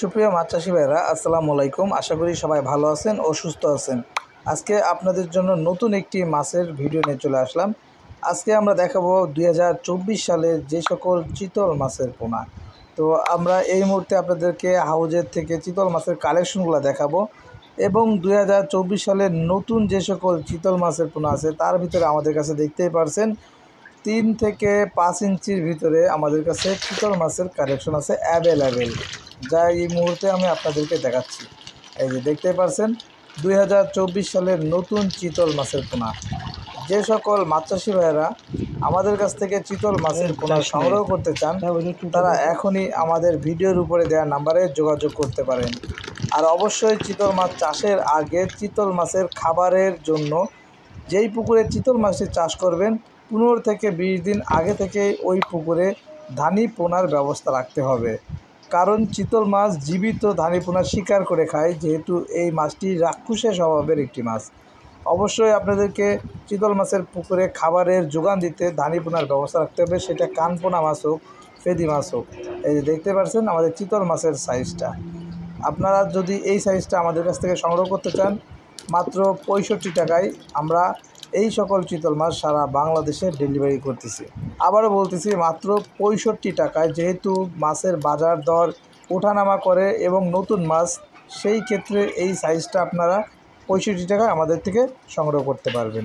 সুপ্রিয় মাছ চাষি ভাইরা আসসালামু আলাইকুম। আশা করি সবাই ভালো আছেন ও সুস্থ আছেন। আজকে আপনাদের জন্য নতুন একটি মাছের ভিডিও নিয়ে চলে আসলাম। আজকে আমরা দেখাবো 2024 সালের যে সকল চিতল মাছের পোনা। তো আমরা এই মুহূর্তে আপনাদেরকে হাউজের থেকে চিতল মাছের কালেকশনগুলো দেখাবো এবং 2024 সালের নতুন যে সকল চিতল মাছের পোনা আছে তার ভিতরে আমাদের কাছে দেখতেই পারছেন 3 থেকে 5 ইঞ্চির ভিতরে আমাদের কাছে চিতল মাছের কালেকশন আছে অ্যাভেলেবেল, যা এই মুহূর্তে আমি আপনাদেরকে দেখাচ্ছি। এই যে দেখতে পাচ্ছেন 2024 সালের নতুন চিতল মাছের পোনা। যে সকল মাছ চাষি ভাইয়েরা আমাদের কাছ থেকে চিতল মাছের পোনা সংগ্রহ করতে চান তারা এখনই আমাদের ভিডিওর উপরে দেওয়া নাম্বারে যোগাযোগ করতে পারেন। আর অবশ্যই চিতল মাছ চাষের আগে চিতল মাছের খাবারের জন্য যেই পুকুরে চিতল মাছের চাষ করবেন 15 থেকে 20 দিন আগে থেকে ওই পুকুরে ধানি পোনার ব্যবস্থা রাখতে হবে। কারণ চিতল মাছ জীবিত ধানি পোনা শিকার করে খায়, যেহেতু এই মাছটি রাক্ষসের স্বভাবের একটি মাছ। অবশ্যই আপনাদেরকে চিতল মাছের পুকুরে খাবারের যোগান দিতে ধানি পোনার ব্যবস্থা রাখতে হবে, সেটা কানপোনা মাছ হোক, ফেদি মাছ হোক। এই যে দেখতে পাচ্ছেন আমাদের চিতল মাছের সাইজটা। আপনারা যদি এই সাইজটা আমাদের কাছ থেকে সংগ্রহ করতে চান মাত্র 65 টাকায় আমরা এই সকল চিতল মাছ সারা বাংলাদেশে ডেলিভারি করতেছি। আবারও বলতেছি মাত্র 65 টাকায়, যেহেতু মাছের বাজার দর ওঠানামা করে এবং নতুন মাছ, সেই ক্ষেত্রে এই সাইজটা আপনারা 65 টাকায় আমাদের থেকে সংগ্রহ করতে পারবেন।